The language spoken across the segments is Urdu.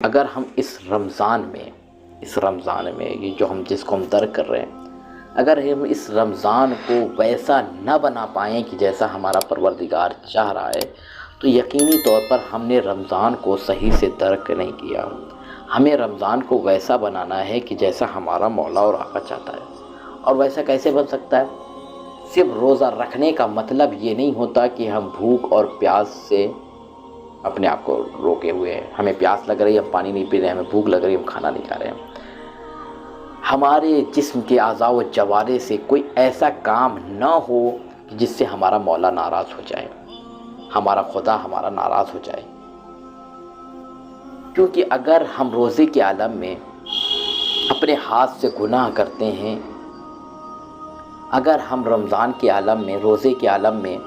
اگر ہم اس رمضان میں یہ جو جس کو ہم درک کر رہے ہیں، اگر ہم اس رمضان کو ویسا نہ بنا پائیں کہ جیسا ہمارا پروردگار چاہ رہا ہے، تو یقینی طور پر ہم نے رمضان کو صحیح سے درک نہیں کیا۔ ہمیں رمضان کو ویسا بنانا ہے کہ جیسا ہمارا مولا اور آقا چاہتا ہے۔ اور ویسا کیسے بن سکتا ہے؟ صرف روزہ رکھنے کا مطلب یہ نہیں ہوتا کہ ہم بھوک اور پیاس سے اپنے آپ کو روکے ہوئے ہیں، ہمیں پیاس لگ رہی ہے ہم پانی نہیں پی رہے ہیں، ہمیں بھوک لگ رہی ہے ہم کھانا نہیں کھا رہے ہیں۔ ہمارے جسم کے اعضاء و جوارح سے کوئی ایسا کام نہ ہو جس سے ہمارا مولا ناراض ہو جائے، ہمارا خدا ہمارا ناراض ہو جائے۔ کیونکہ اگر ہم روزے کے عالم میں اپنے ہاتھ سے گناہ کرتے ہیں، اگر ہم رمضان کے عالم میں، روزے کے عالم میں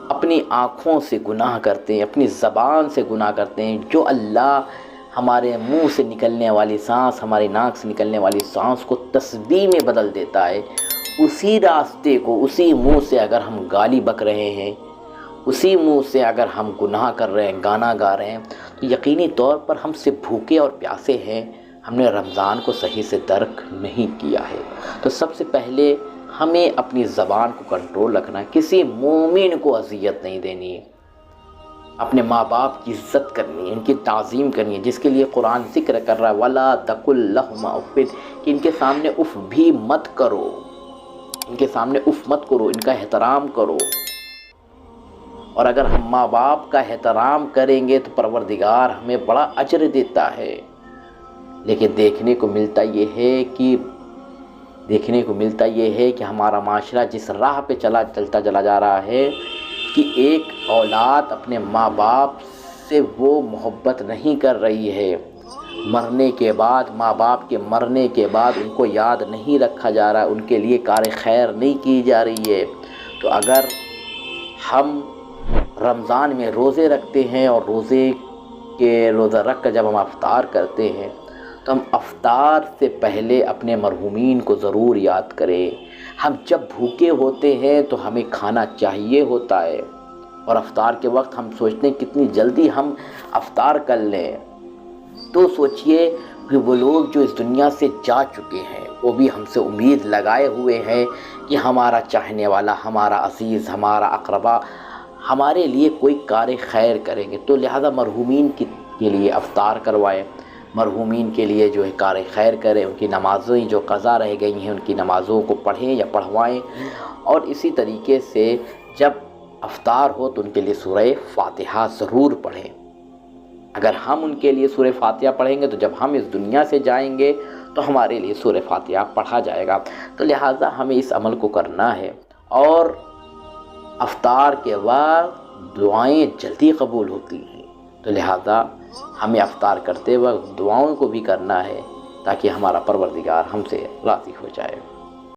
اپنی آنکھوں سے گناہ کرتے ہیں، اپنی زبان سے گناہ کرتے ہیں، جو اللہ ہمارے منہ سے نکلنے والی سانس، ہماری ناک سے نکلنے والی سانس کو تسبیح میں بدل دیتا ہے، اسی راستے کو، اسی منہ سے اگر ہم گالی بک رہے ہیں، اسی منہ سے اگر ہم گناہ کر رہے ہیں، گانا گا رہے ہیں، تو یقینی طور پر ہم سے بھوکے اور پیاسے ہیں، ہم نے رمضان کو صحیح سے درک نہیں کیا ہے۔ تو سب سے پہلے ہمیں اپنی زبان کو کنٹرول رکھنا ہے، کسی مومن کو اذیت نہیں دینی ہے، اپنے ماں باپ کی عزت کرنی ہے، ان کی تعظیم کرنی ہے، جس کے لیے قرآن ذکر کر رہا ہے وَلَا تَقُلْ لَهُمَا اُفٍّ، کہ ان کے سامنے اف بھی مت کرو، ان کے سامنے اف مت کرو، ان کا احترام کرو۔ اور اگر ہم ماں باپ کا احترام کریں گے تو پروردگار ہمیں بڑا اجر دیتا ہے۔ لیکن دیکھنے کو ملتا یہ ہے کہ ہمارا معاشرہ جس راہ پہ چلتا چلا جا رہا ہے کہ ایک اولاد اپنے ماں باپ سے وہ محبت نہیں کر رہی ہے، مرنے کے بعد، ماں باپ کے مرنے کے بعد ان کو یاد نہیں رکھا جا رہا، ان کے لیے کار خیر نہیں کی جا رہی ہے۔ تو اگر ہم رمضان میں روزے رکھتے ہیں اور روزہ رکھ کر جب ہم افطار کرتے ہیں تو ہم افطار سے پہلے اپنے مرحومین کو ضرور یاد کریں۔ ہم جب بھوکے ہوتے ہیں تو ہمیں کھانا چاہیے ہوتا ہے، اور افطار کے وقت ہم سوچتے ہیں کتنی جلدی ہم افطار کر لیں۔ تو سوچئے کہ وہ لوگ جو اس دنیا سے جا چکے ہیں وہ بھی ہم سے امید لگائے ہوئے ہیں کہ ہمارا چاہنے والا، ہمارا عزیز، ہمارا اقربا ہمارے لیے کوئی کار خیر کریں گے، تو لہذا مرحومین کے لیے افطار کروائیں، مرحومین کے لیے جو ہے کار خیر کریں، ان کی نمازیں جو قضا رہ گئی ہیں ان کی نمازوں کو پڑھیں یا پڑھوائیں۔ اور اسی طریقے سے جب افطار ہو تو ان کے لیے سورہ فاتحہ ضرور پڑھیں۔ اگر ہم ان کے لیے سورہ فاتحہ پڑھیں گے تو جب ہم اس دنیا سے جائیں گے تو ہمارے لیے سورہ فاتحہ پڑھا جائے گا۔ تو لہٰذا ہمیں اس عمل کو کرنا ہے، اور افطار کے بعد دعائیں جلدی قبول ہوتی ہیں، تو لہٰذا ہمیں افطار کرتے وقت دعاؤں کو بھی کرنا ہے تاکہ ہمارا پروردگار ہم سے راضی ہو جائے۔